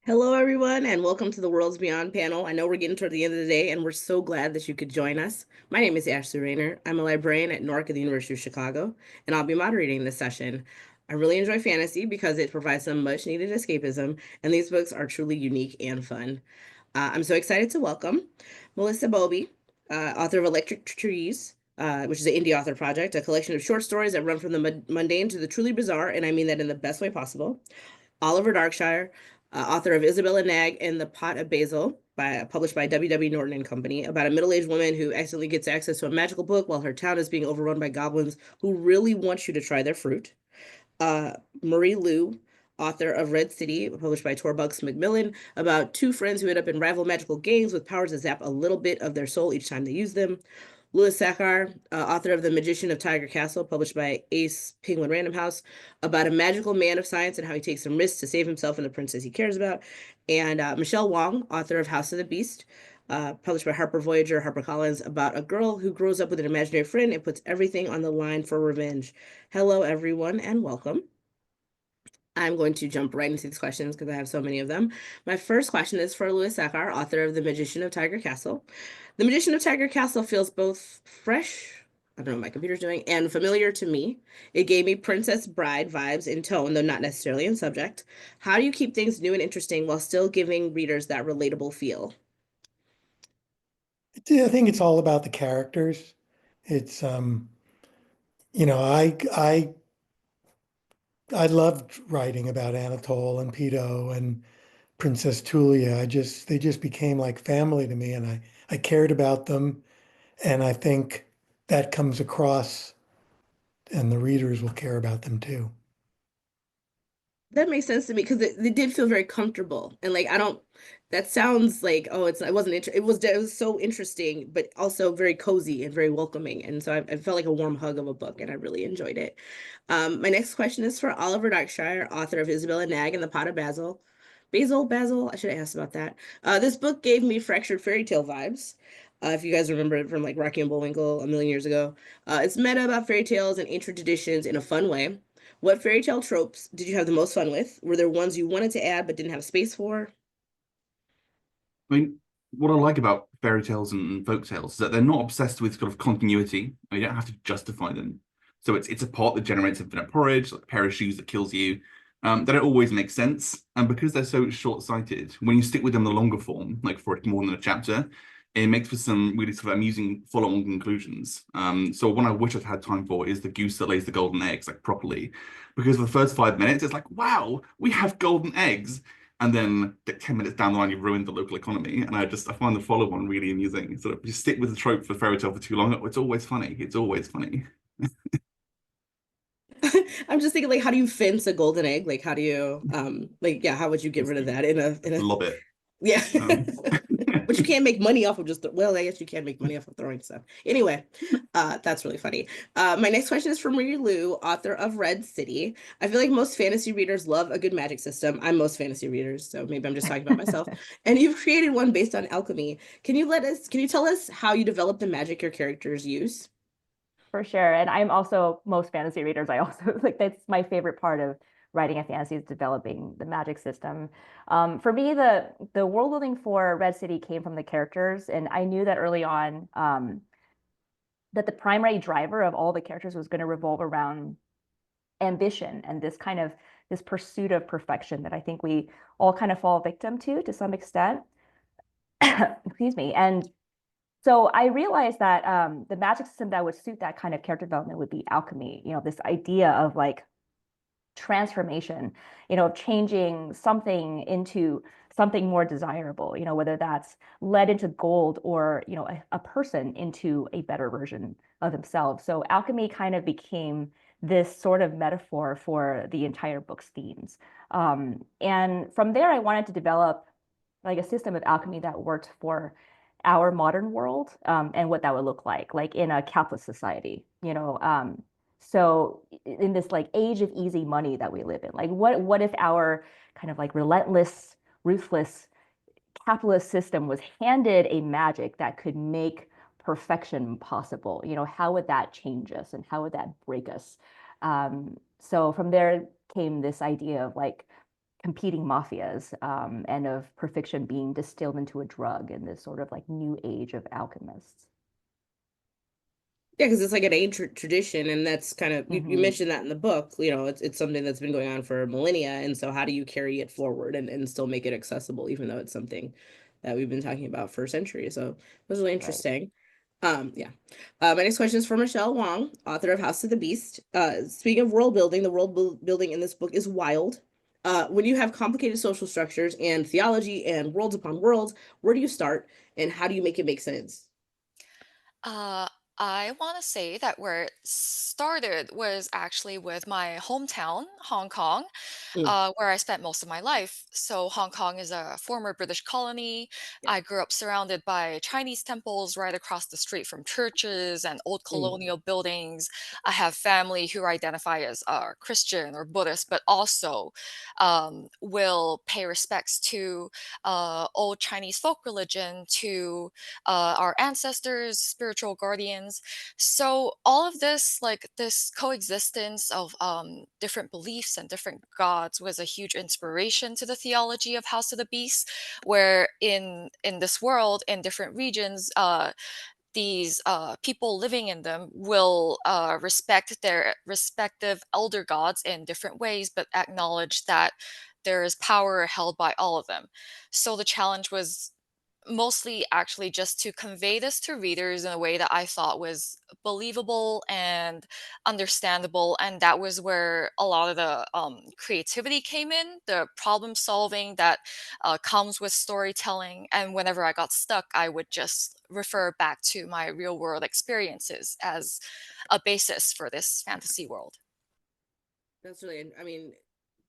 Hello, everyone, and welcome to the Worlds Beyond panel. I know we're getting toward the end of the day, and we're so glad that you could join us. My name is Ashley Rayner. I'm a librarian at NORC at the University of Chicago, and I'll be moderating this session. I really enjoy fantasy because it provides some much-needed escapism, and these books are truly unique and fun. I'm so excited to welcome Melissa Bobe, author of Electric Trees, which is an indie author project, a collection of short stories that run from the mundane to the truly bizarre, and I mean that in the best way possible. Oliver Darkshire, author of Isabella, Nagg, and The Pot of Basil, published by W. Norton and Company, about a middle-aged woman who accidentally gets access to a magical book while her town is being overrun by goblins who really want you to try their fruit. Marie Lu, author of Red City, published by Torbuck's Macmillan, about two friends who end up in rival magical games with powers that zap a little bit of their soul each time they use them. Louis Sachar, author of The Magician of Tiger Castle, published by Ace Penguin Random House, about a magical man of science and how he takes some risks to save himself and the princess he cares about. And Michelle Wong, author of House of the Beast, published by Harper Voyager, HarperCollins, about a girl who grows up with an imaginary friend and puts everything on the line for revenge. Hello, everyone, and welcome. I'm going to jump right into these questions because I have so many of them. My first question is for Louis Sachar, author of The Magician of Tiger Castle. The Magician of Tiger Castle feels both fresh, I don't know what my computer's doing, and familiar to me. It gave me Princess Bride vibes in tone, though not necessarily in subject. How do you keep things new and interesting while still giving readers that relatable feel? I think it's all about the characters. It's you know, I loved writing about Anatole and Peto and Princess Tulia. They just became like family to me, and I cared about them, and I think that comes across, and the readers will care about them too. That makes sense to me because they did feel very comfortable and like I don't. That sounds like oh, it wasn't it was so interesting, but also very cozy and very welcoming, and so I felt like a warm hug of a book, and I really enjoyed it. My next question is for Oliver Darkshire, author of Isabella Nagg and The Pot of Basil. Basil. I should have asked about that. This book gave me fractured fairy tale vibes. If you guys remember it from like Rocky and Bullwinkle a million years ago, it's meta about fairy tales and ancient traditions in a fun way. What fairy tale tropes did you have the most fun with? Were there ones you wanted to add but didn't have space for? I mean, what I like about fairy tales and folk tales is that they're not obsessed with sort of continuity. You don't have to justify them. So it's a pot that generates infinite porridge, like a pair of shoes that kills you. They don't always make sense, and because they're so short-sighted, when you stick with them in the longer form, like for more than a chapter, it makes for some really sort of amusing follow-on conclusions. So one I wish I'd had time for is the goose that lays the golden eggs, like properly, because for the first 5 minutes, it's like, wow, we have golden eggs. And then 10 minutes down the line, you've ruined the local economy. And I find the follow on really amusing. Sort of you stick with the trope for fairy tale for too long. It's always funny. It's always funny. I'm just thinking like how do you fence a golden egg? Like how do you like yeah, how would you get rid of that in a Love it. yeah. Um, But you can't make money off of just well, I guess you can make money off of throwing stuff. Anyway, that's really funny. My next question is from Marie Lu, author of Red City. I feel like most fantasy readers love a good magic system. I'm most fantasy readers, so maybe I'm just talking about myself. And you've created one based on alchemy. Can you tell us how you develop the magic your characters use? For sure. And I'm also most fantasy readers. I also like that's my favorite part of writing a fantasy is developing the magic system. For me, the world building for Red City came from the characters, and I knew that early on that the primary driver of all the characters was going to revolve around ambition and this pursuit of perfection that I think we all kind of fall victim to some extent. Excuse me. And so I realized that the magic system that would suit that kind of character development would be alchemy. This idea of like transformation, changing something into something more desirable, whether that's lead into gold or, a person into a better version of themselves. So alchemy kind of became this sort of metaphor for the entire book's themes. And from there, I wanted to develop like a system of alchemy that worked for our modern world, and what that would look like in a capitalist society, so in this like age of easy money that we live in, like what if our kind of like relentless, ruthless capitalist system was handed a magic that could make perfection possible? How would that change us and how would that break us? So from there came this idea of like competing mafias, and of perfection being distilled into a drug in this sort of like new age of alchemists. Yeah, because it's like an ancient tradition, and that's kind of you mentioned that in the book. It's something that's been going on for millennia, and so how do you carry it forward and still make it accessible, even though it's something that we've been talking about for centuries? So it was really interesting. Yeah. My next question is for Michelle Wong, author of House of the Beast. Speaking of world building, the building in this book is wild. When you have complicated social structures and theology and worlds upon worlds, where do you start and how do you make it make sense? Uh, I want to say that where it started was actually with my hometown, Hong Kong, Mm, where I spent most of my life. So, Hong Kong is a former British colony. yeah. I grew up surrounded by Chinese temples right across the street from churches and old Mm. colonial buildings. I have family who identify as Christian or Buddhist, but also will pay respects to old Chinese folk religion, to our ancestors, spiritual guardians. So all of this, like this coexistence of different beliefs and different gods, was a huge inspiration to the theology of House of the Beast, where in this world, in different regions, these people living in them will respect their respective elder gods in different ways, but acknowledge that there is power held by all of them. So the challenge was mostly actually just to convey this to readers in a way that I thought was believable and understandable. And that was where a lot of the creativity came in, the problem solving that comes with storytelling. And whenever I got stuck, I would just refer back to my real world experiences as a basis for this fantasy world. That's really, I mean,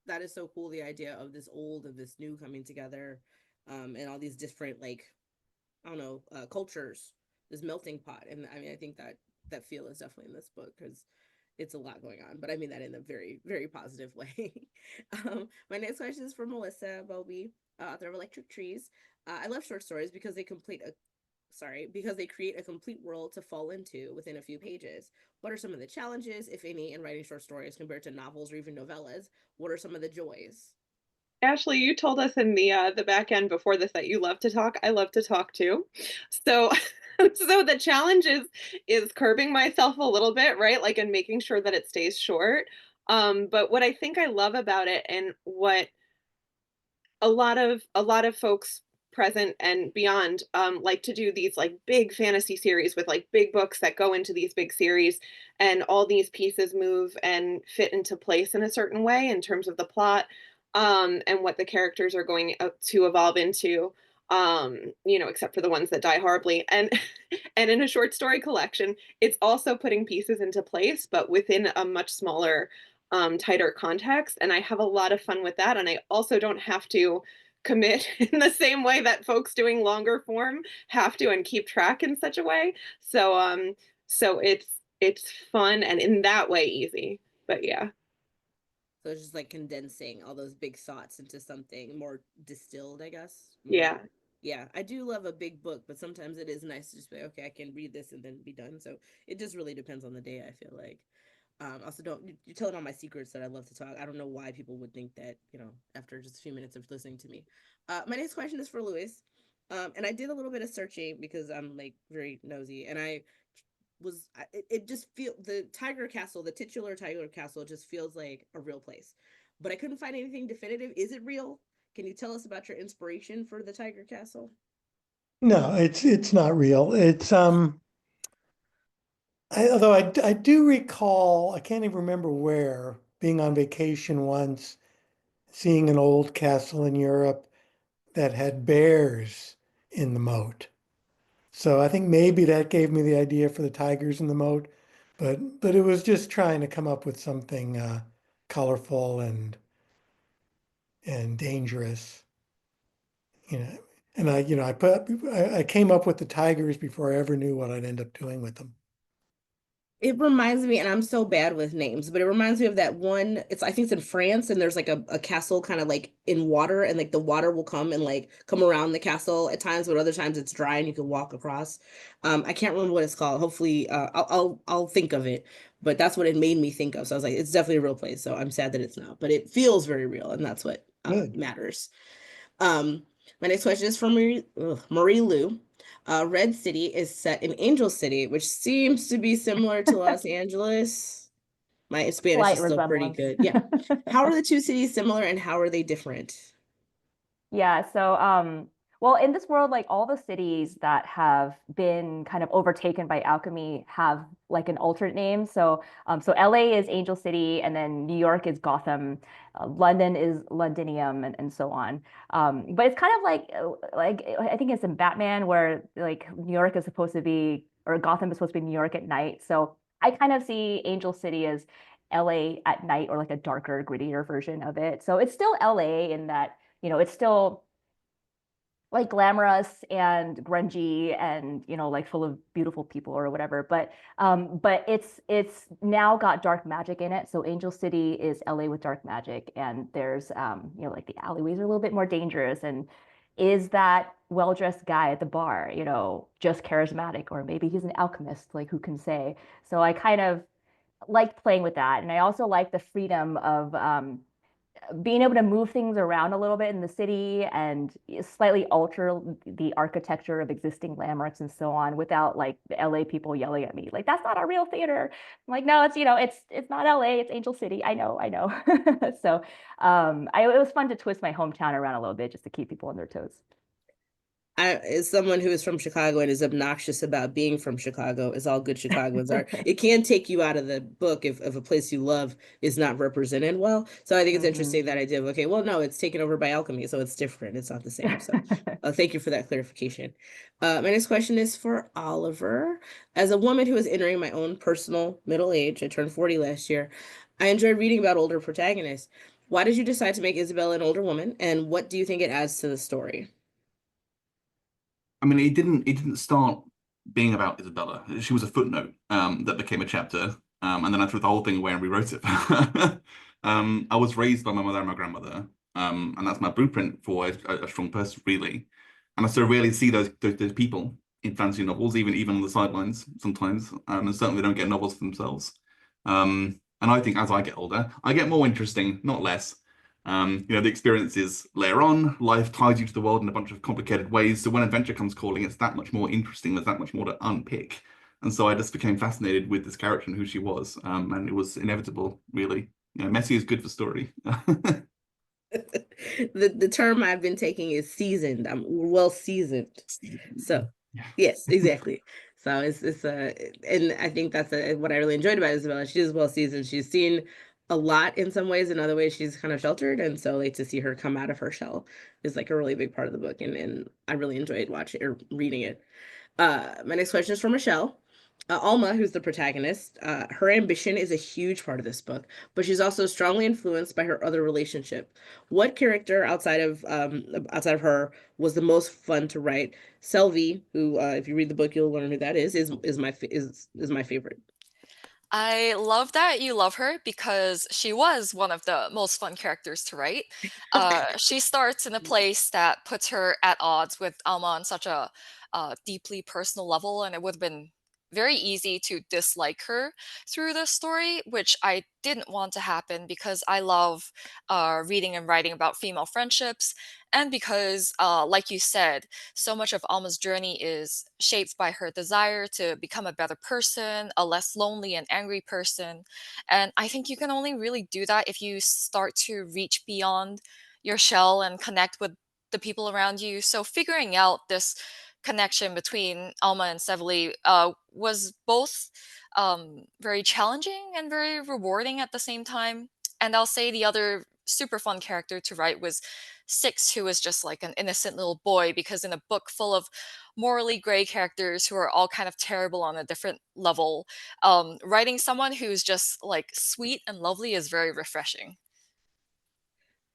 that is so cool. The idea of this old of this new coming together, and all these different, like, I don't know, cultures, this melting pot. And I mean, I think that feel is definitely in this book because it's a lot going on, but I mean that in a very, very positive way. My next question is for Melissa Bobe, author of Electric Trees. I love short stories because because they create a complete world to fall into within a few pages. What are some of the challenges, if any, in writing short stories compared to novels or even novellas? What are some of the joys? Ashley, you told us in the back end before this that you love to talk. I love to talk too. So so the challenge is curbing myself a little bit, right? Like, and making sure that it stays short. But what I think I love about it, and what a lot of folks present and beyond like to do, these like big fantasy series with like big books that go into these big series, and all these pieces move and fit into place in a certain way in terms of the plot, and what the characters are going to evolve into, except for the ones that die horribly. And and in a short story collection, it's also putting pieces into place but within a much smaller, tighter context. And I have a lot of fun with that. And I also don't have to commit in the same way that folks doing longer form have to, and keep track in such a way. So it's fun and in that way easy. But yeah. So it's just like condensing all those big thoughts into something more distilled, I guess. More, Yeah. yeah. I do love a big book, but sometimes it is nice to just be okay, I can read this and then be done. So it just really depends on the day, I feel like. Also, don't you're telling all my secrets that I love to talk. I don't know why people would think that, after just a few minutes of listening to me. My next question is for Louis. And I did a little bit of searching because I'm like very nosy, and it just feel the Tiger Castle, the titular Tiger Castle, just feels like a real place, but I couldn't find anything definitive. Is it real? Can you tell us about your inspiration for the Tiger Castle? No, it's not real. Although I do recall, I can't even remember where, being on vacation once, seeing an old castle in Europe that had bears in the moat. So I think maybe that gave me the idea for the tigers in the moat, but it was just trying to come up with something colorful and dangerous, you know. And I came up with the tigers before I ever knew what I'd end up doing with them. It reminds me, and I'm so bad with names, but it reminds me of that one. I think it's in France, and there's like a castle kind of like in water, and like the water will come and like come around the castle at times, but other times it's dry and you can walk across. I can't remember what it's called. Hopefully, I'll think of it. But that's what it made me think of. So I was like, it's definitely a real place. So I'm sad that it's not, but it feels very real, and that's what Good. matters. My next question is from Marie Lou. Red City is set in Angel City, which seems to be similar to Los Angeles. My Spanish Slight is still pretty resemblance. good. Yeah. How are the two cities similar and how are they different? Yeah, so well, in this world, like all the cities that have been kind of overtaken by alchemy have like an alternate name. So LA is Angel City, and then New York is Gotham, London is Londinium, and so on. But it's kind of like I think it's in Batman where like New York is supposed to be, or Gotham is supposed to be New York at night. So I kind of see Angel City as LA at night, or like a darker, grittier version of it. So it's still LA in that, it's still like glamorous and grungy and, like full of beautiful people or whatever. But it's now got dark magic in it. So Angel City is LA with dark magic, and there's like the alleyways are a little bit more dangerous. And is that well-dressed guy at the bar, just charismatic, or maybe he's an alchemist, like who can say? So I kind of liked playing with that, and I also like the freedom of being able to move things around a little bit in the city and slightly alter the architecture of existing landmarks and so on, without like the LA people yelling at me like, that's not a real theater. I'm like, no, it's not LA, it's Angel City. I know. So it was fun to twist my hometown around a little bit just to keep people on their toes. As someone who is from Chicago and is obnoxious about being from Chicago, as all good Chicagoans are, it can take you out of the book if a place you love is not represented well. So I think it's interesting that idea of, okay, well, no, it's taken over by alchemy, so it's different. It's not the same. So thank you for that clarification. My next question is for Oliver. As a woman who is entering my own personal middle age, I turned 40 last year, I enjoyed reading about older protagonists. Why did you decide to make Isabella an older woman, and what do you think it adds to the story? I mean, it didn't start being about Isabella. She was a footnote that became a chapter, and then I threw the whole thing away and rewrote it. I was raised by my mother and my grandmother, and that's my blueprint for a strong person, really. And I so rarely see those people in fantasy novels, even on the sidelines sometimes, and certainly they don't get novels for themselves. And I think as I get older, I get more interesting, not less. The experiences layer on, life ties you to the world in a bunch of complicated ways. So when adventure comes calling, it's that much more interesting. There's that much more to unpick. And so I just became fascinated with this character and who she was. And it was inevitable, really. Messy is good for story. The term I've been taking is seasoned. I'm well seasoned. So Yeah. yes, exactly. So it's and I think that's what I really enjoyed about Isabella. She is well seasoned. She's seen a lot in some ways. In other ways, she's kind of sheltered, and so like to see her come out of her shell is like a really big part of the book, and I really enjoyed watching or reading it. My next question is from Michelle. Alma, who's the protagonist, her ambition is a huge part of this book, but she's also strongly influenced by her other relationship. What character outside of her was the most fun to write? Selvi, who, if you read the book, you'll learn who that is my favorite. I love that you love her because she was one of the most fun characters to write. She starts in a place that puts her at odds with Alma on such a deeply personal level, and it would have been very easy to dislike her through the story, which I didn't want to happen because I love reading and writing about female friendships, and because, like you said, so much of Alma's journey is shaped by her desire to become a better person, a less lonely and angry person. And I think you can only really do that if you start to reach beyond your shell and connect with the people around you. So figuring out this connection between Alma and Sevely was both very challenging and very rewarding at the same time. And I'll say the other super fun character to write was Six, who was just like an innocent little boy, because in a book full of morally gray characters who are all kind of terrible on a different level, writing someone who's just like sweet and lovely is very refreshing.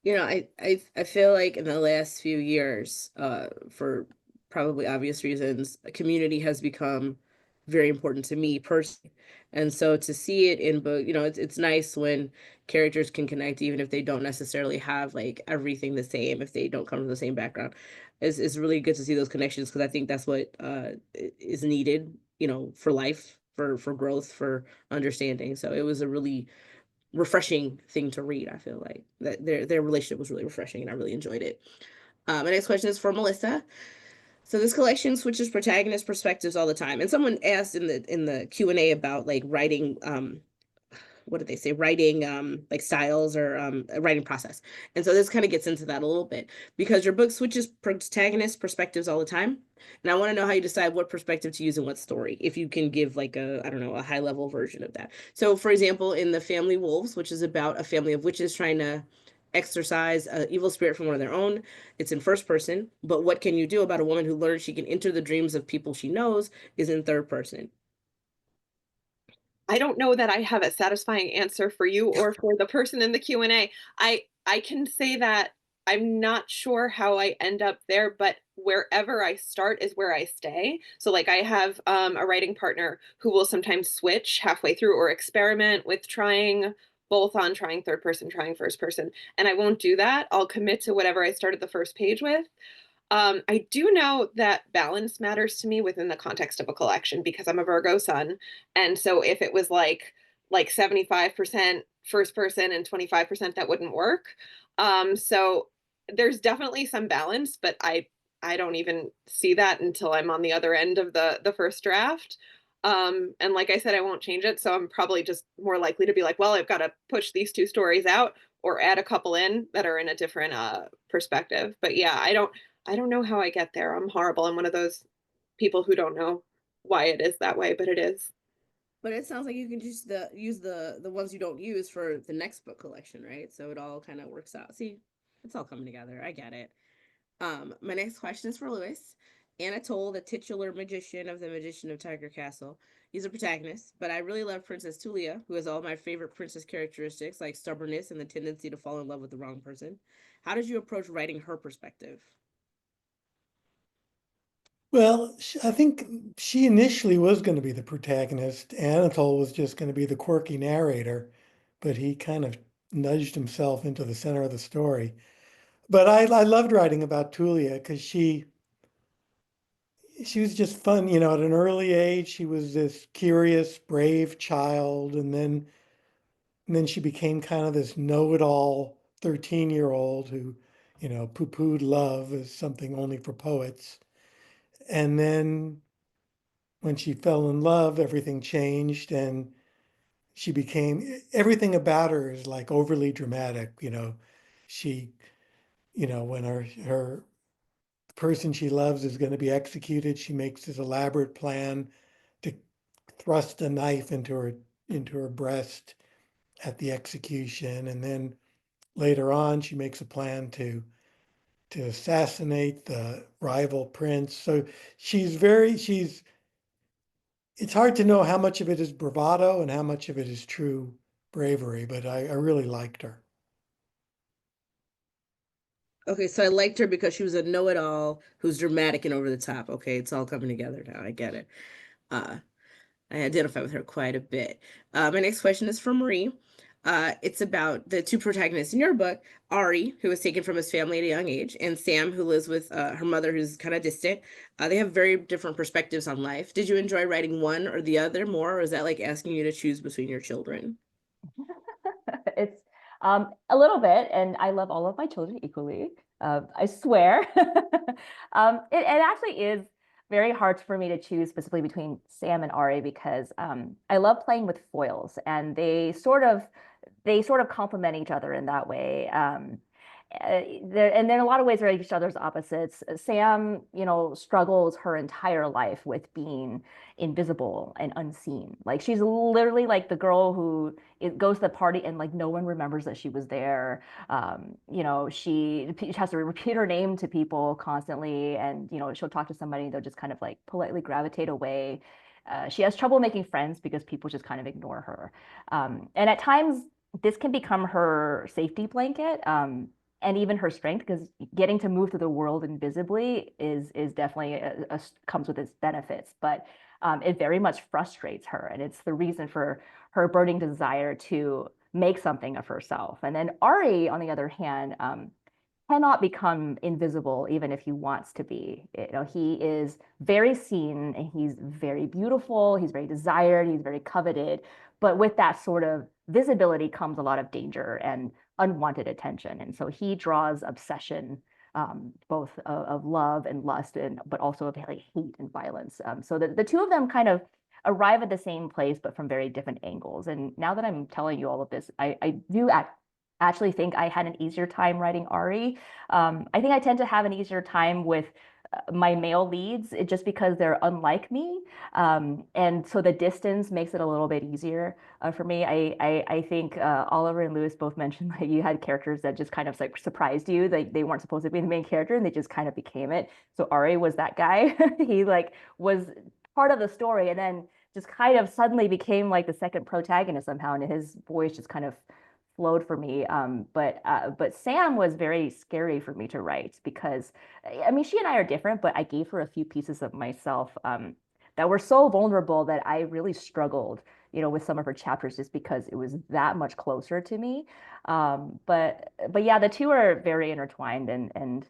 I feel like in the last few years, for probably obvious reasons, a community has become very important to me personally. And so to see it in book, it's nice when characters can connect, even if they don't necessarily have like everything the same, if they don't come from the same background. It's really good to see those connections because I think that's what is needed, for life, for growth, for understanding. So it was a really refreshing thing to read. I feel like that their relationship was really refreshing, and I really enjoyed it. My next question is for Melissa. So this collection switches protagonist perspectives all the time. And someone asked in the Q&A about like writing what did they say? Writing like styles or a writing process. And so this kind of gets into that a little bit because your book switches protagonist perspectives all the time. And I want to know how you decide what perspective to use in what story. If you can give like a, I don't know, a high level version of that. So for example, in The Family Wolves, which is about a family of witches trying to exorcise an evil spirit from one of their own, it's in first person. But what can you do about a woman who learns she can enter the dreams of people she knows is in third person? I don't know that I have a satisfying answer for you or for the person in the Q&A. I can say that I'm not sure how I end up there, but wherever I start is where I stay. So like I have a writing partner who will sometimes switch halfway through or experiment with trying both on trying third person, trying first person. And I won't do that. I'll commit to whatever I started the first page with. I do know that balance matters to me within the context of a collection because I'm a Virgo sun. And so if it was like 75% first person and 25%, that wouldn't work. So there's definitely some balance, but I don't even see that until I'm on the other end of the first draft. And like I said, I won't change it. So I'm probably just more likely to be like, well, I've got to push these two stories out or add a couple in that are in a different perspective. But yeah, I don't know how I get there. I'm horrible. I'm one of those people who don't know why it is that way, but it is. But it sounds like you can just use the ones you don't use for the next book collection, right? So it all kind of works out. See, it's all coming together. I get it. My next question is for Lewis. Anatole, the titular magician of the Magician of Tiger Castle. He's a protagonist, but I really love Princess Tulia, who has all my favorite princess characteristics like stubbornness and the tendency to fall in love with the wrong person. How did you approach writing her perspective? Well, I think she initially was going to be the protagonist. Anatole was just going to be the quirky narrator, but he kind of nudged himself into the center of the story. But I loved writing about Tulia because she was just fun. You know, at an early age, she was this curious, brave child, and then she became kind of this know-it-all 13-year-old who, you know, poo-pooed love as something only for poets. And then when she fell in love, everything changed and she became, everything about her is like overly dramatic. You know, she, you know, when her person she loves is going to be executed, she makes this elaborate plan to thrust a knife into her breast at the execution. And then later on, she makes a plan to assassinate the rival prince. So she's it's hard to know how much of it is bravado and how much of it is true bravery, but I really liked her. Okay, so I liked her because she was a know-it-all who's dramatic and over the top. Okay, it's all coming together now. I get it. Uh, I identify with her quite a bit. My next question is for Marie. It's about the two protagonists in your book, Ari, who was taken from his family at a young age, and Sam, who lives with her mother, who's kind of distant. They have very different perspectives on life. Did you enjoy writing one or the other more, or is that like asking you to choose between your children? It's a little bit, and I love all of my children equally. I swear. It actually is very hard for me to choose specifically between Sam and Ari because I love playing with foils, and they sort of complement each other in that way. And then a lot of ways they're each other's opposites. Sam, struggles her entire life with being invisible and unseen. Like she's literally like the girl who goes to the party and like no one remembers that she was there. She has to repeat her name to people constantly, and she'll talk to somebody, they'll just kind of like politely gravitate away. She has trouble making friends because people just kind of ignore her. And at times, this can become her safety blanket. And even her strength, because getting to move through the world invisibly is definitely comes with its benefits, but it very much frustrates her, and it's the reason for her burning desire to make something of herself. And then Ari, on the other hand, cannot become invisible even if he wants to be. He is very seen, and he's very beautiful, he's very desired, he's very coveted, but with that sort of visibility comes a lot of danger and unwanted attention. And so he draws obsession, both of love and lust, but also of like hate and violence. So the two of them kind of arrive at the same place, but from very different angles. And now that I'm telling you all of this, I do actually think I had an easier time writing Ari. I think I tend to have an easier time with my male leads, just because they're unlike me. And so the distance makes it a little bit easier for me. I think Oliver and Lewis both mentioned that you had characters that just kind of like surprised you. They weren't supposed to be the main character and they just kind of became it. So Ari was that guy. He like was part of the story and then just kind of suddenly became like the second protagonist somehow, and his voice just kind of flowed for me. But Sam was very scary for me to write because, I mean, she and I are different, but I gave her a few pieces of myself that were so vulnerable that I really struggled, with some of her chapters just because it was that much closer to me. But yeah, the two are very intertwined, and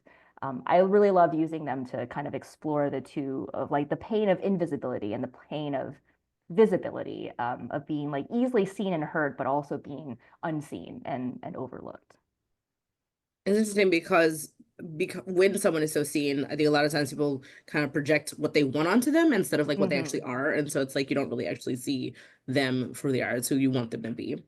I really love using them to kind of explore the two of like the pain of invisibility and the pain of visibility, of being like easily seen and heard, but also being unseen and overlooked. It's interesting because when someone is so seen, I think a lot of times people kind of project what they want onto them instead of like what they actually are. And so it's like you don't really actually see them for the art. It's who you want them to be.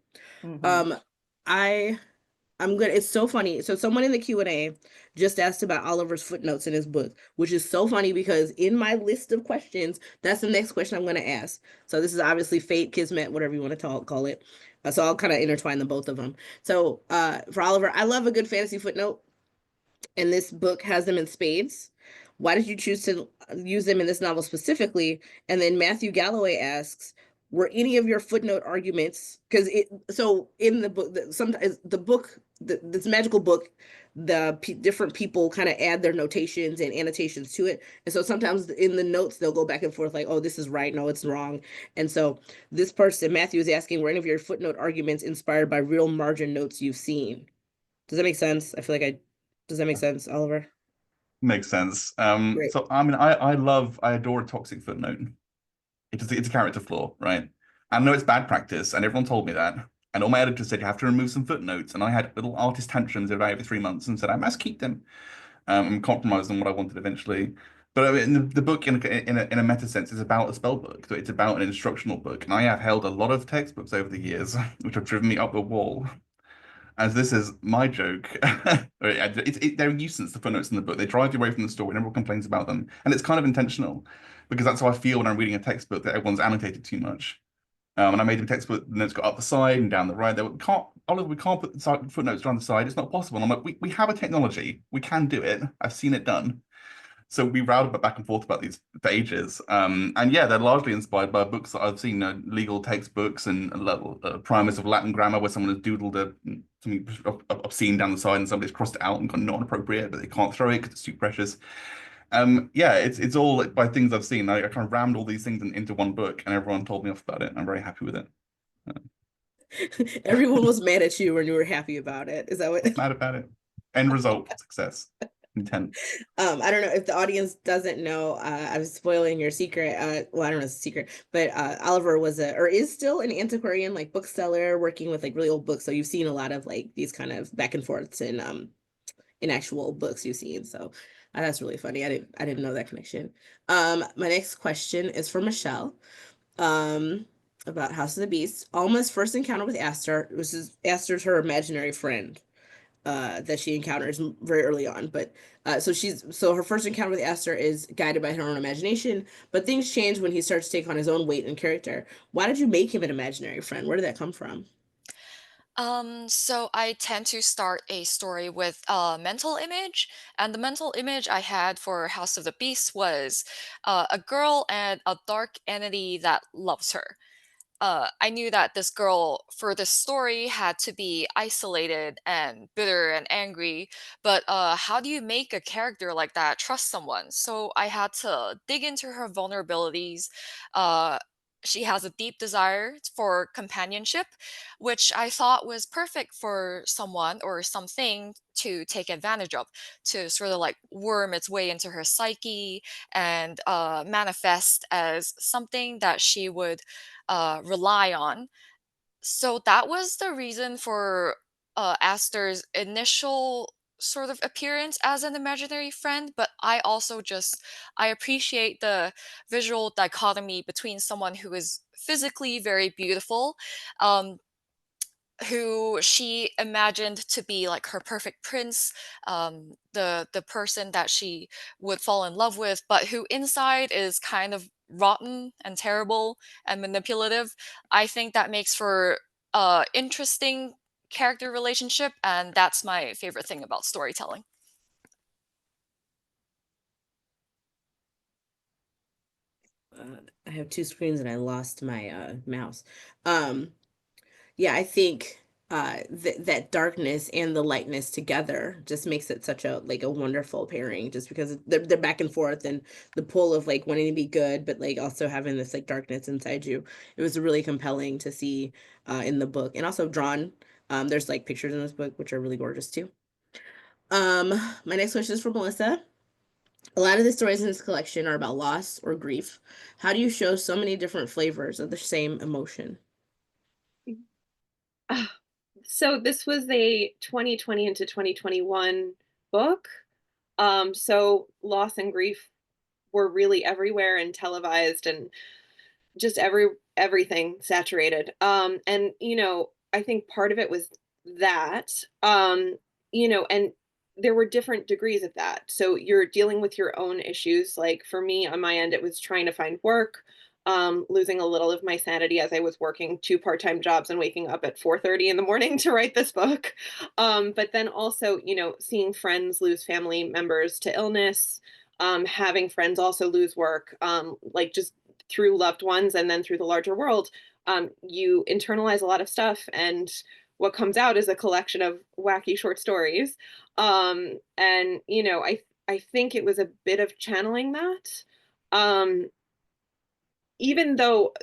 I'm good. It's so funny. So someone in the Q&A just asked about Oliver's footnotes in his book, which is so funny because in my list of questions, that's the next question I'm going to ask. So this is obviously fate, kismet, whatever you want to call it. So I'll kind of intertwine the both of them. So for Oliver, I love a good fantasy footnote, and this book has them in spades. Why did you choose to use them in this novel specifically? And then Matthew Galloway asks, were any of your footnote arguments, because so in the book, sometimes the book, this magical book, different people kind of add their notations and annotations to it. And so sometimes in the notes, they'll go back and forth like, oh, this is right. No, it's wrong. And so this person, Matthew, is asking, were any of your footnote arguments inspired by real margin notes you've seen? Does that make sense? Does that make sense, Oliver? Makes sense. Great. So I mean, I adore a toxic footnote. It's a character flaw, right? I know it's bad practice, and everyone told me that. And all my editors said you have to remove some footnotes, and I had little artist tantrums about every 3 months and said I must keep them. And compromised on what I wanted eventually. But I mean, the book, in a meta sense, is about a spell book. So it's about an instructional book, and I have held a lot of textbooks over the years, which have driven me up the wall. As this is my joke, they're a nuisance, the footnotes in the book. They drive you away from the story, and everyone complains about them. And it's kind of intentional, because that's how I feel when I'm reading a textbook, that everyone's annotated too much. And I made them textbook, the notes got up the side and down the right. Oliver, we can't put the footnotes down the side. It's not possible. And I'm like, we have a technology. We can do it. I've seen it done. So we rowed back and forth about these for ages. And yeah, they're largely inspired by books that I've seen, legal textbooks and primers of Latin grammar where someone has doodled something obscene down the side and somebody's crossed it out and gone not appropriate, but they can't throw it because it's too precious. Yeah, it's all by things I've seen. I kind of rammed all these things into one book, and everyone told me off about it. I'm very happy with it. Everyone was mad at you when you were happy about it. Is that what? Mad about it. End result, success. Intent. I don't know if the audience doesn't know. I'm spoiling your secret. Well, I don't know if it's a secret, but Oliver was or is still an antiquarian, like bookseller, working with like really old books. So you've seen a lot of like these kind of back and forths in actual books you've seen. So that's really funny. I didn't know that connection. My next question is for Michelle. About House of the Beast. Alma's first encounter with Aster, which is Aster's her imaginary friend that she encounters very early on. But so her first encounter with Aster is guided by her own imagination, but things change when he starts to take on his own weight and character. Why did you make him an imaginary friend? Where did that come from? So I tend to start a story with a mental image, and the mental image I had for House of the Beast was a girl and a dark entity that loves her. I knew that this girl for this story had to be isolated and bitter and angry, but how do you make a character like that trust someone? So I had to dig into her vulnerabilities. Uh, she has a deep desire for companionship, which I thought was perfect for someone or something to take advantage of, to sort of like worm its way into her psyche and manifest as something that she would rely on. So that was the reason for Aster's initial sort of appearance as an imaginary friend, but I also just I appreciate the visual dichotomy between someone who is physically very beautiful, um, who she imagined to be like her perfect prince, the person that she would fall in love with, but who inside is kind of rotten and terrible and manipulative. I think that makes for interesting character relationship, and that's my favorite thing about storytelling. I have two screens and I lost my mouse. Um, yeah, I think that darkness and the lightness together just makes it such a like a wonderful pairing. Just because they're back and forth and the pull of like wanting to be good, but like also having this like darkness inside you. It was really compelling to see in the book, and also drawn. There's like pictures in this book which are really gorgeous too. Um, my next question is for Melissa. A lot of the stories in this collection are about loss or grief. How do you show so many different flavors of the same emotion? So this was a 2020 into 2021 book. So loss and grief were really everywhere and televised and just everything saturated. And I think part of it was that, and there were different degrees of that. So you're dealing with your own issues. Like for me, on my end, it was trying to find work, losing a little of my sanity as I was working two part-time jobs and waking up at 4:30 in the morning to write this book. But then also, seeing friends lose family members to illness, having friends also lose work, like just through loved ones and then through the larger world, you internalize a lot of stuff, and what comes out is a collection of wacky short stories. And I think it was a bit of channeling that. Um, Even though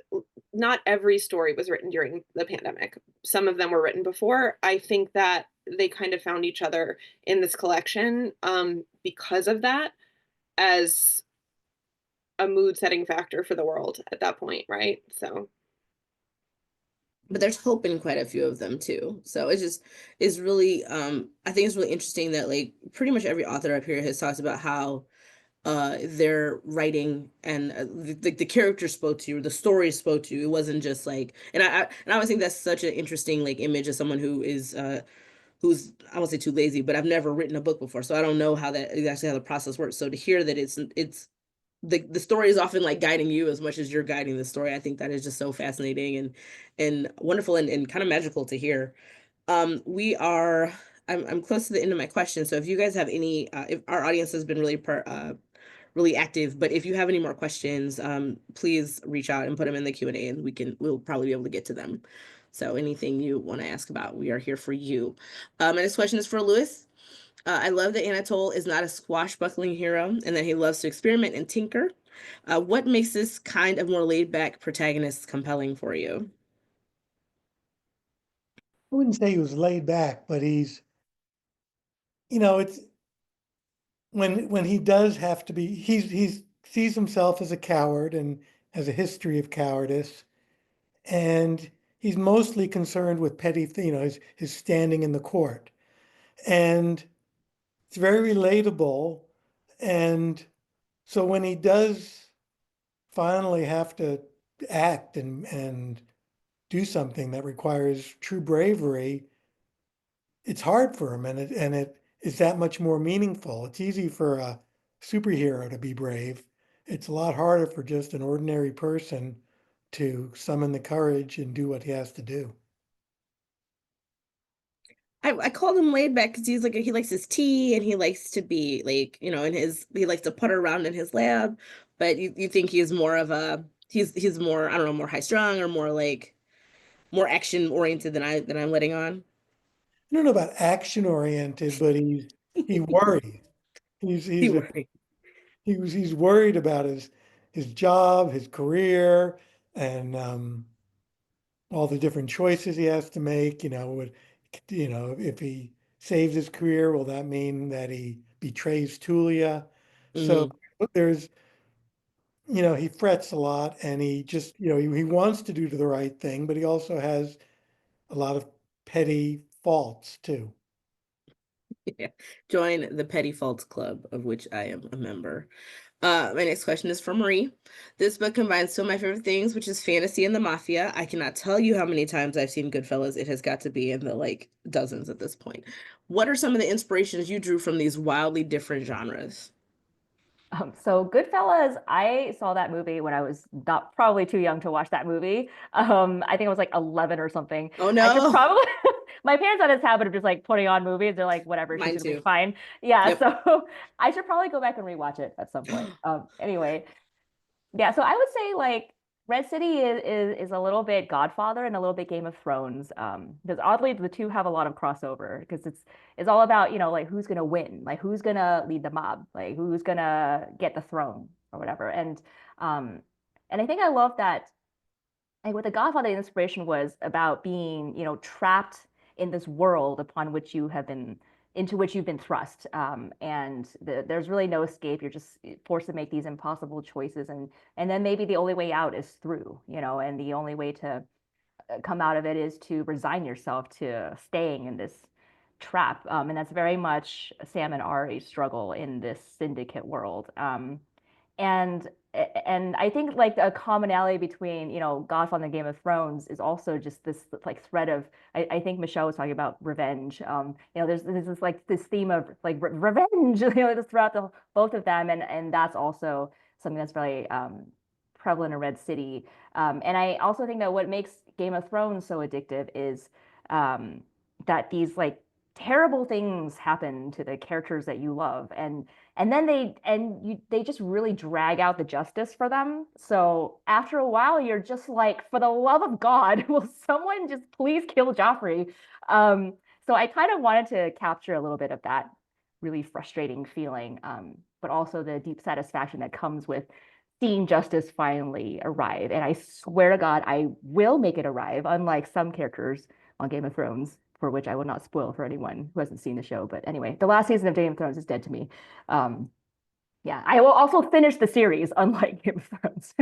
not every story was written during the pandemic, some of them were written before. I think that they kind of found each other in this collection, because of that, as a mood setting factor for the world at that point, right? So But there's hope in quite a few of them too. So it's just is really I think it's really interesting that like pretty much every author up here has talked about how their writing and the character spoke to you, or the story spoke to you. It wasn't just like, and I always think that's such an interesting like image of someone who is who's I won't say too lazy, but I've never written a book before, so I don't know how that exactly how the process works. So to hear that it's the story is often like guiding you as much as you're guiding the story. I think that is just so fascinating and wonderful and kind of magical to hear. We are I'm close to the end of my question. So if you guys have any if our audience has been really active, but if you have any more questions, please reach out and put them in the Q&A and we'll probably be able to get to them. So anything you want to ask about, we are here for you. My next question is for Lewis. I love that Anatole is not a swashbuckling hero and that he loves to experiment and tinker. What makes this kind of more laid back protagonist compelling for you? I wouldn't say he was laid back, but it's when he does have to be, he's sees himself as a coward and has a history of cowardice, and he's mostly concerned with petty, his standing in the court, and it's very relatable. And so when he does finally have to act and do something that requires true bravery, it's hard for him, and it is that much more meaningful. It's easy for a superhero to be brave. It's a lot harder for just an ordinary person to summon the courage and do what he has to do. I called him laid back because he's like he likes his tea and he likes to be like in his he likes to putter around in his lab, but you think he's more of a he's more I don't know more high strung or more like more action oriented than I'm letting on. I don't know about action oriented, but he worries. He He's a worried. he's worried about his job, his career, and all the different choices he has to make. If he saves his career, will that mean that he betrays Tulia? So Hmm. there's, he frets a lot, and he just, he wants to do the right thing, but he also has a lot of petty faults too. Yeah. Join the Petty Faults Club, of which I am a member. My next question is from Marie. This book combines two of my favorite things, which is fantasy and the mafia. I cannot tell you how many times I've seen Goodfellas. It has got to be in the like dozens at this point. What are some of the inspirations you drew from these wildly different genres? So Goodfellas, I saw that movie when I was not probably too young to watch that movie. I think I was like 11 or something. Oh I should no. probably my parents had this habit of just like putting on movies. They're like, whatever, she's Mine gonna be too. fine. Yeah, Yep. so I should probably go back and rewatch it at some point. Anyway, yeah, so I would say like Red City is a little bit Godfather and a little bit Game of Thrones. Because oddly the two have a lot of crossover because it's all about, like who's gonna win, like who's gonna lead the mob, like who's gonna get the throne or whatever. And I think I love that like with the Godfather, the inspiration was about being, trapped in this world upon which you have been into which you've been thrust. And there's really no escape. You're just forced to make these impossible choices. And then maybe the only way out is through, and the only way to come out of it is to resign yourself to staying in this trap. And that's very much Sam and Ari's struggle in this syndicate world. And I think like a commonality between Godfather and Game of Thrones is also just this like thread of I think Michelle was talking about revenge. There's this like this theme of like revenge throughout both of them, and that's also something that's very prevalent in Red City. And I also think that what makes Game of Thrones so addictive is that these like terrible things happen to the characters that you love, and then they just really drag out the justice for them. So after a while, you're just like, for the love of God, will someone just please kill Joffrey? So I kind of wanted to capture a little bit of that really frustrating feeling, but also the deep satisfaction that comes with seeing justice finally arrive. And I swear to God, I will make it arrive, unlike some characters on Game of Thrones, for which I will not spoil for anyone who hasn't seen the show. But anyway, the last season of Game of Thrones is dead to me. Yeah, I will also finish the series, unlike Game of Thrones.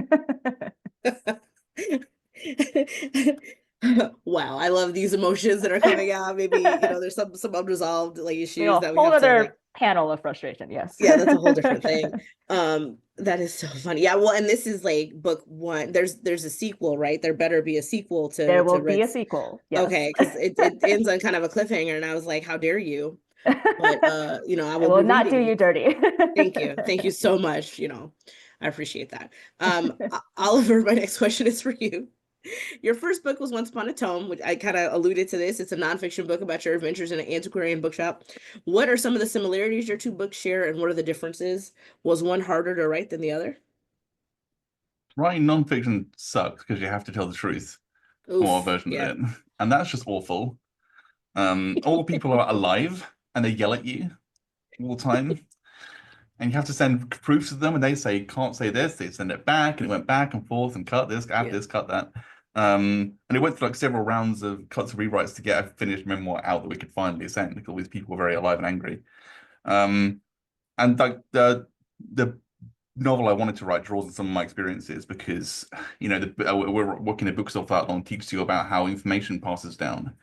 Wow, I love these emotions that are coming out. Maybe, there's some unresolved like issues that we whole have to other like panel of frustration, yes. yeah, that's a whole different thing. That is so funny. Yeah, well, and this is like book one. There's a sequel, right? There better be a sequel to There will Red. be a sequel, yes. Okay, because it ends on kind of a cliffhanger, and I was like, how dare you? But I I will will be not do reading you it. dirty. Thank you so much. I appreciate that. Oliver, my next question is for you. Your first book was Once Upon a Tome, which I kind of alluded to this. It's a nonfiction book about your adventures in an antiquarian bookshop. What are some of the similarities your two books share, and what are the differences? Was one harder to write than the other? Writing nonfiction sucks because you have to tell the truth for a version yeah. of it, and that's just awful. All the people are alive and they yell at you all the time, and you have to send proofs to them, and they say can't say this. They send it back, and it went back and forth, and cut this, add this, cut that. And it went through like several rounds of cuts and rewrites to get a finished memoir out that we could finally send because all these people were very alive and angry. And like the novel I wanted to write draws on some of my experiences because we're working a bookstore for that long teaches you about how information passes down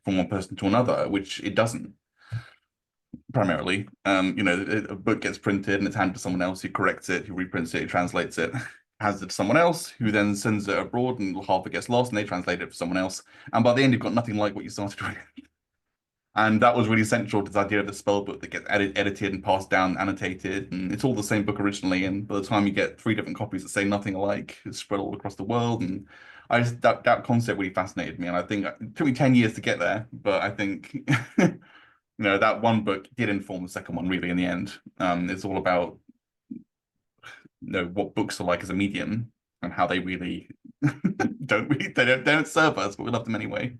from one person to another, which it doesn't primarily. A book gets printed and it's handed to someone else who corrects it, who reprints it, who translates it, hands it to someone else who then sends it abroad, and half it gets lost and they translate it for someone else. And by the end, you've got nothing like what you started with. And that was really central to the idea of the spell book that gets edited and passed down, annotated, and it's all the same book originally. And by the time you get 3 different copies that say nothing alike, it's spread all across the world. And that concept really fascinated me. And I think it took me 10 years to get there, but I think that one book did inform the second one really in the end. It's all about what books are like as a medium and how they really they don't serve us, but we love them anyway.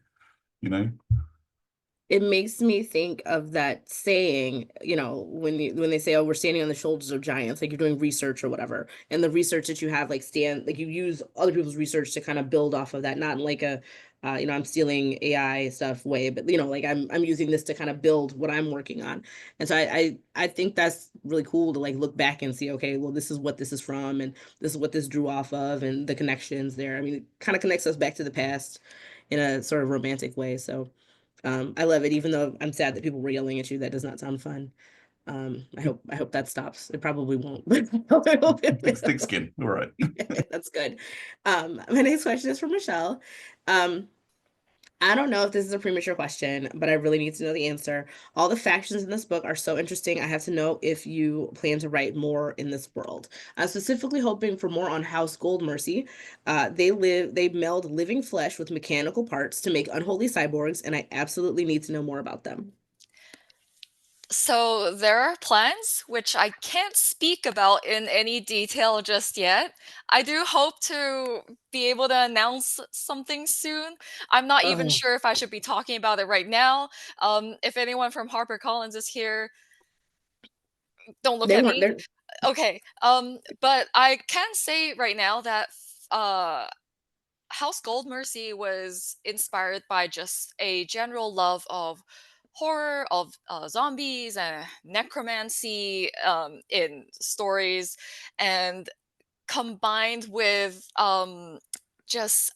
It makes me think of that saying, when they say, oh, we're standing on the shoulders of giants, like you're doing research or whatever. And the research that you have, like you use other people's research to kind of build off of that, not in like a, I'm stealing AI stuff way, but like I'm using this to kind of build what I'm working on. And so I think that's really cool to like look back and see, okay, well, this is what this is from, and this is what this drew off of, and the connections there. I mean, it kind of connects us back to the past in a sort of romantic way. So I love it, even though I'm sad that people were yelling at you. That does not sound fun. I hope that stops. It probably won't, but I hope it Thick, thick will. skin. All right. That's good. My next question is from Michelle. Um, I don't know if this is a premature question, but I really need to know the answer. All the factions in this book are so interesting. I have to know if you plan to write more in this world. I'm specifically hoping for more on House Goldmercy. They meld living flesh with mechanical parts to make unholy cyborgs, and I absolutely need to know more about them. So there are plans, which I can't speak about in any detail just yet. I do hope to be able to announce something soon. I'm not even Oh, sure if I should be talking about it right now. If anyone from HarperCollins is here, don't look they at weren't me. there. Okay. But I can say right now that uh House Goldmercy was inspired by just a general love of horror, of zombies and necromancy in stories, and combined with just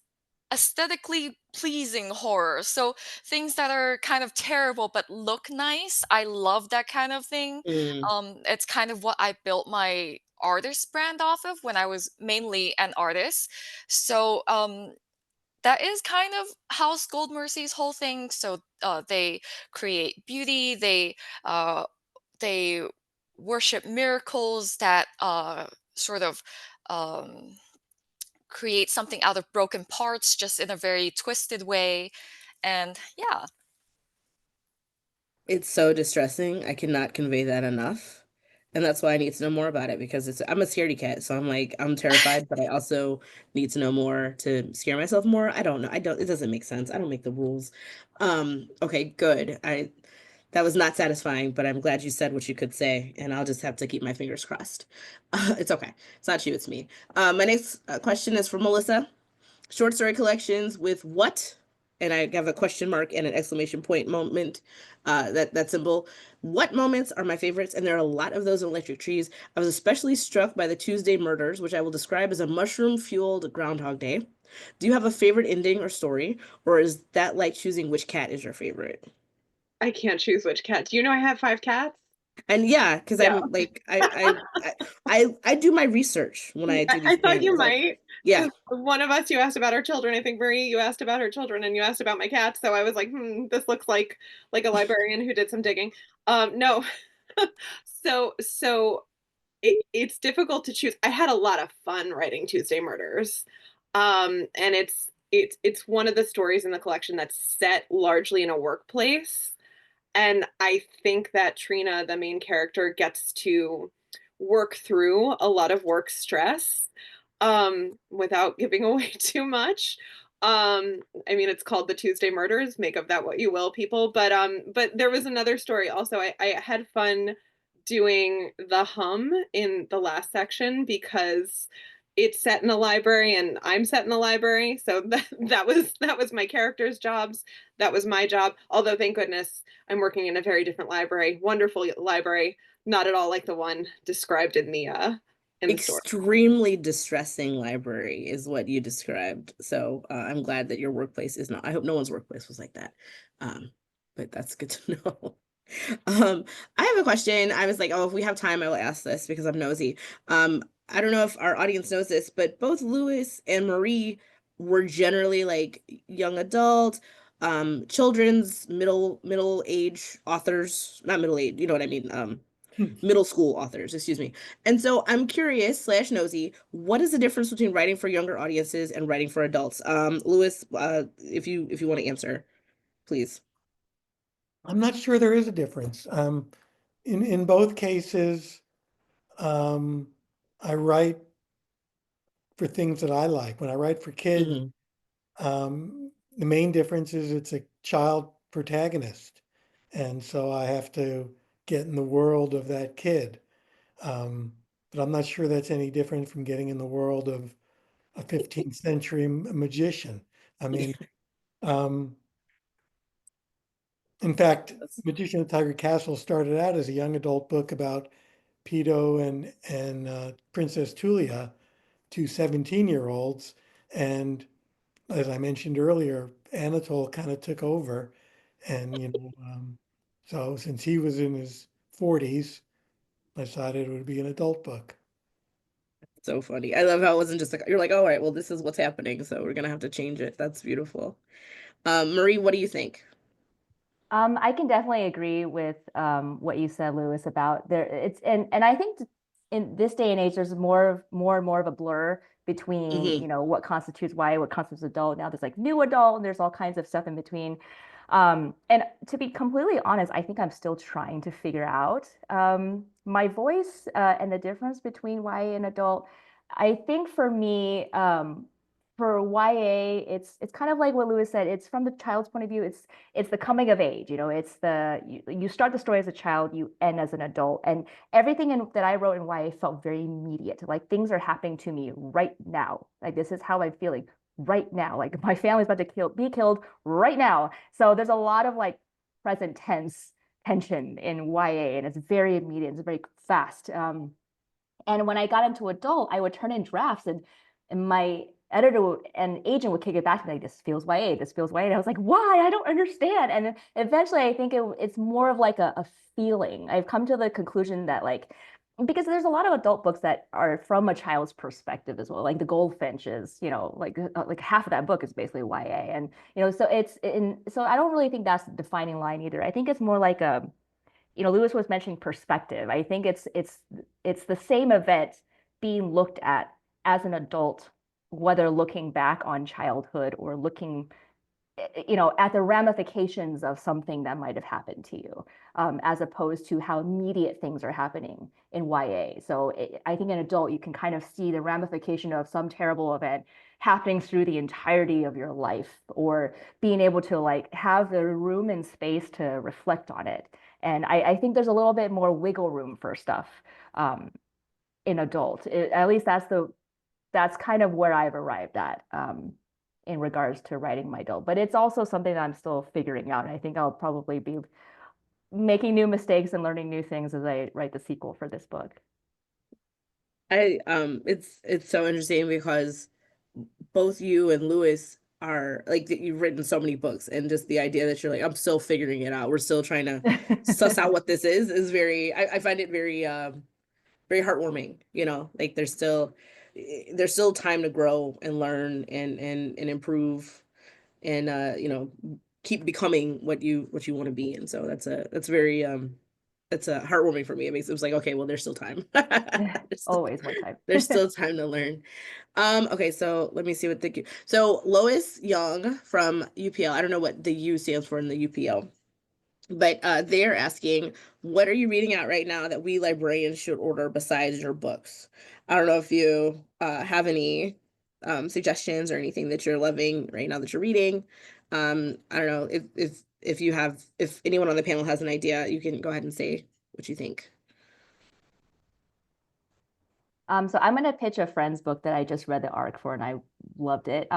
aesthetically pleasing horror. So things that are kind of terrible but look nice. I love that kind of thing. Mm, It's kind of what I built my artist brand off of when I was mainly an artist. So that is kind of House Goldmercy's whole thing. So they create beauty. Uh, they worship miracles that sort of um, create something out of broken parts, just in a very twisted way. And yeah, it's so distressing. I cannot convey that enough. And that's why I need to know more about it because I'm a scaredy cat. So I'm like, I'm terrified, but I also need to know more to scare myself more. I don't know. It doesn't make sense. I don't make the rules. Okay, good. That was not satisfying, but I'm glad you said what you could say, and I'll just have to keep my fingers crossed. It's okay. It's not you, it's me. My next question is from Melissa. Short story collections with what? And I have a question mark and an exclamation point moment. That symbol. What moments are my favorites? And there are a lot of those in Electric Trees. I was especially struck by the Tuesday murders, which I will describe as a mushroom-fueled Groundhog Day. Do you have a favorite ending or story, or is that like choosing which cat is your favorite? I can't choose which cat. Do you know I have 5 cats? And yeah, because Yeah. I'm like I do my research when I do I these thought you panels. might, Yeah, because one of us, you asked about our children. I think Marie, you asked about her children, and you asked about my cats. So I was like, this looks like a librarian who did some digging. No. So it's difficult to choose. I had a lot of fun writing Tuesday Murders. And it's one of the stories in the collection that's set largely in a workplace. And I think that Trina, the main character, gets to work through a lot of work stress without giving away too much. I mean, it's called The Tuesday Murders. Make of that what you will, people. But there was another story also. I had fun doing the hum in the last section because it's set in a library and I'm set in the library. So that was my character's jobs. That was my job. Although thank goodness I'm working in a very different library, wonderful library, not at all like the one described in the story. extremely distressing library is what you described. So I'm glad that your workplace is not. I hope no one's workplace was like that. Um, but that's good to know. I have a question. I was like, oh, if we have time, I will ask this because I'm nosy. I don't know if our audience knows this, but both Lewis and Marie were generally like young adult, children's middle age authors, not middle age, you know what I mean? Middle school authors, excuse me. And so I'm curious slash nosy, what is the difference between writing for younger audiences and writing for adults? Lewis, if you want to answer, please. I'm not sure there is a difference. In both cases, I write for things that I like. When I write for kids, Hmm. the main difference is it's a child protagonist. And so I have to get in the world of that kid. Um, but I'm not sure that's any different from getting in the world of a 15th century magician. I mean, um, in fact, Magician of Tiger Castle started out as a young adult book about Pedo and Princess Tulia, two 17-year-olds. And as I mentioned earlier, Anatole kind of took over. And, so since he was in his 40s, I decided it would be an adult book. So funny. I love how it wasn't just like you're like, all right, well, this is what's happening, so we're gonna have to change it. That's beautiful. Marie, what do you think? I can definitely agree with what you said, Lewis, about there. It's and I think in this day and age, there's more and more of a blur between, Hmm. what constitutes YA, what constitutes adult. Now there's like new adult, and there's all kinds of stuff in between. And to be completely honest, I think I'm still trying to figure out my voice and the difference between YA and adult. I think for me, for YA, it's kind of like what Lewis said. It's from the child's point of view. It's the coming of age. It's you start the story as a child, you end as an adult, and everything that I wrote in YA felt very immediate. Like things are happening to me right now. Like this is how I'm feeling right now. Like my family's about to be killed right now. So there's a lot of like present tense tension in YA, and it's very immediate. It's very fast. And when I got into adult, I would turn in drafts, and my editor and agent would kick it back to me like, this feels YA, this feels YA. And I was like, why? I don't understand. And then eventually I think it's more of like a feeling. I've come to the conclusion that like, because there's a lot of adult books that are from a child's perspective as well. Like The Goldfinch is, like half of that book is basically YA. And, so so I don't really think that's the defining line either. I think it's more like Lewis was mentioning perspective. I think it's the same event being looked at as an adult, whether looking back on childhood or looking, at the ramifications of something that might have happened to you, as opposed to how immediate things are happening in YA. So I think an adult, you can kind of see the ramification of some terrible event happening through the entirety of your life, or being able to like have the room and space to reflect on it. And I think there's a little bit more wiggle room for stuff in adult. At least that's kind of where I've arrived at in regards to writing my adult. But it's also something that I'm still figuring out. And I think I'll probably be making new mistakes and learning new things as I write the sequel for this book. It's so interesting because both you and Lewis are like you've written so many books, and just the idea that you're like, I'm still figuring it out. We're still trying to suss out what this is very, I find it very very heartwarming, like there's still time to grow and learn and improve and keep becoming what you want to be. And so that's very that's heartwarming for me. It was like, okay, well, there's still time. there's still, Always more time. there's still time to learn. Okay, so let me see what so Lois Young from UPL. I don't know what the U stands for in the UPL, but they're asking, what are you reading out right now that we librarians should order besides your books? I don't know if you have any suggestions or anything that you're loving right now that you're reading. I don't know if anyone on the panel has an idea, you can go ahead and say what you think. So I'm going to pitch a friend's book that I just read the arc for, and I loved it.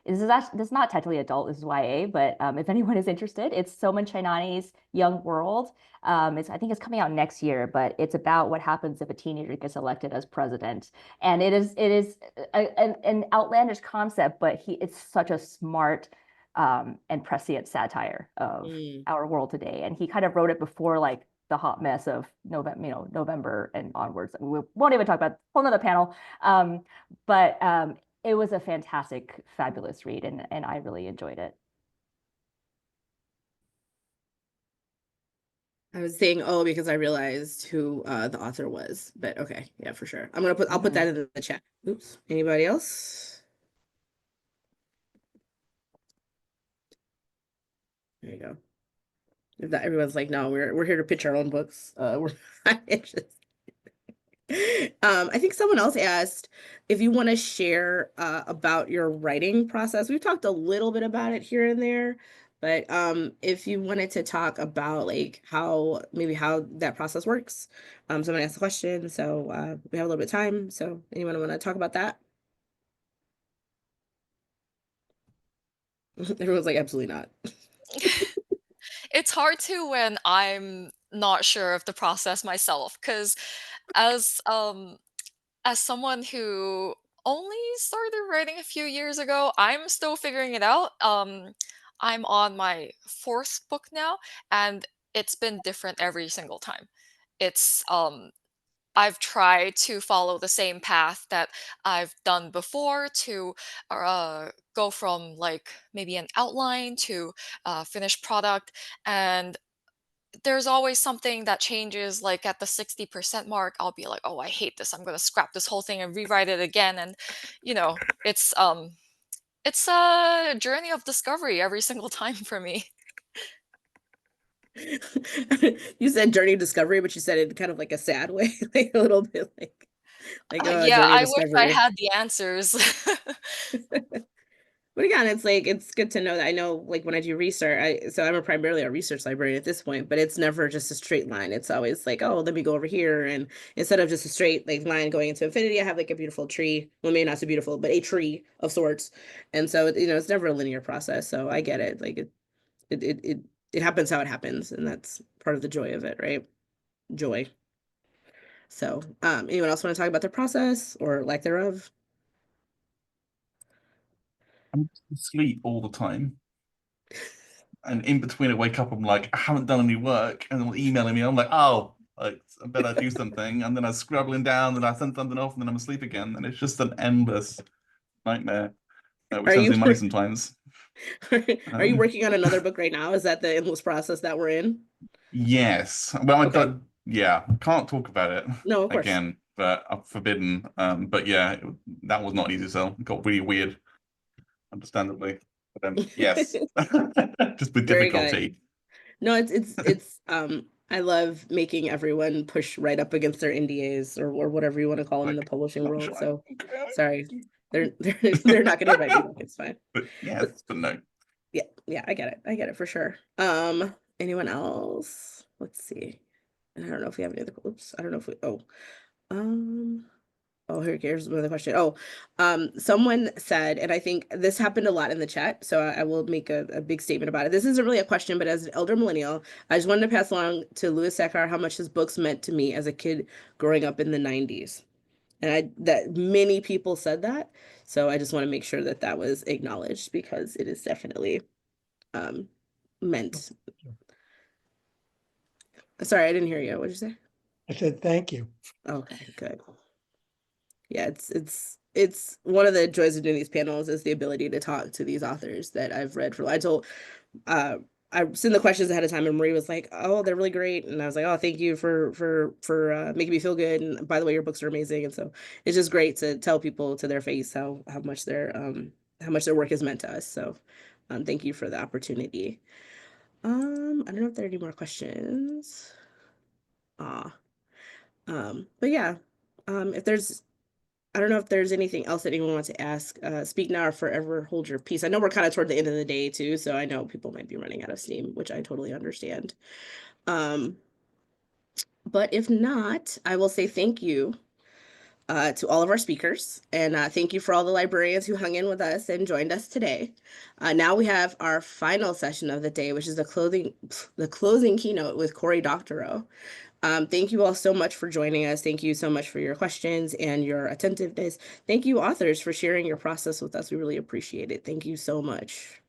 This is not technically adult, this is YA, but if anyone is interested, it's Soman Chainani's Young World. I think it's coming out next year, but it's about what happens if a teenager gets elected as president. And it is an outlandish concept, but it's such a smart and prescient satire of our world today. And he kind of wrote it before like the hot mess of November and onwards. We won't even talk about whole nother panel. But it was a fantastic, fabulous read, and I really enjoyed it. I was saying, oh, because I realized who the author was, but okay, yeah, for sure. I'll put that in the chat. Oops. Anybody else? There you go. If that everyone's like, no, we're here to pitch our own books. We're not interested. I think someone else asked if you want to share about your writing process. We've talked a little bit about it here and there, but if you wanted to talk about like how that process works. Someone asked a question, so we have a little bit of time. So anyone want to talk about that? Everyone's like, absolutely not. It's hard to when I'm not sure of the process myself, because as someone who only started writing a few years ago, I'm still figuring it out. I'm on my 4th book now, and it's been different every single time. It's I've tried to follow the same path that I've done before to go from like maybe an outline to finished product, and there's always something that changes. Like at the 60% mark, I'll be like, "Oh, I hate this. I'm gonna scrap this whole thing and rewrite it again." And you know, it's a journey of discovery every single time for me. You said journey of discovery, but you said it kind of like a sad way, like a little bit like oh, Yeah, journey of I wish I discovery. had the answers. But again, it's like it's good to know that I know like when I do research, so I'm primarily a research librarian at this point, but it's never just a straight line. It's always like, oh, let me go over here. And instead of just a straight like line going into infinity, I have like a beautiful tree. Well, maybe not so beautiful, but a tree of sorts. And so it's never a linear process. So I get it. Like it happens how it happens, and that's part of the joy of it, right? Joy. So anyone else want to talk about their process or lack thereof? I'm asleep all the time. And in between, I wake up, I'm like, I haven't done any work. And they're emailing me. I'm like, oh, like, I better do something. And then I'm scrabbling down, and I send something off, and then I'm asleep again. And it's just an endless nightmare, which Are sounds you in money sometimes. are you working on another book right now? Is that the endless process that we're in? Yes. Well, Okay. yeah, I can't talk about it No, of course. again, but I'm forbidden. But yeah, that was not an easy sell. It got really weird, understandably. But yes, just with Very difficulty. good. No, it's I love making everyone push right up against their NDAs or whatever you want to call them in the Like, publishing not world. sure So I sorry. They're not gonna invite me back. It's fine. yes, but no. Yeah, I get it. I get it for sure. Anyone else? Let's see. And I don't know if we have any other oops, I don't know if we um oh, here's another question. Oh, someone said, and I think this happened a lot in the chat, so I will make a big statement about it. This isn't really a question, but as an elder millennial, I just wanted to pass along to Louis Sachar how much his books meant to me as a kid growing up in the 90s. And that many people said that, so I just want to make sure that that was acknowledged because it is definitely meant. Sorry, I didn't hear you. What did you say? I said, thank you. Okay, good. Yeah, it's one of the joys of doing these panels is the ability to talk to these authors that I've read for. Uh I sent the questions ahead of time, and Marie was like, "Oh, they're really great," and I was like, "Oh, thank you for making me feel good." And by the way, your books are amazing, and so it's just great to tell people to their face how much how much their work has meant to us. So, thank you for the opportunity. I don't know if there are any more questions. Ah, but yeah, if there's I don't know if there's anything else that anyone wants to ask. Speak now or forever hold your peace. I know we're kind of toward the end of the day too, so I know people might be running out of steam, which I totally understand. Um, but if not, I will say thank you to all of our speakers, and thank you for all the librarians who hung in with us and joined us today. Now we have our final session of the day, which is the closing keynote with Cory Doctorow. Thank you all so much for joining us. Thank you so much for your questions and your attentiveness. Thank you, authors, for sharing your process with us. We really appreciate it. Thank you so much.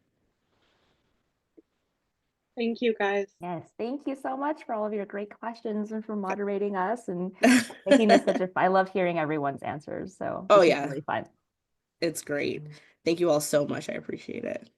Thank you, guys. Yes, thank you so much for all of your great questions and for moderating us and making this such a. I love hearing everyone's answers. So Oh, this is yeah. really fun. It's great. Thank you all so much. I appreciate it.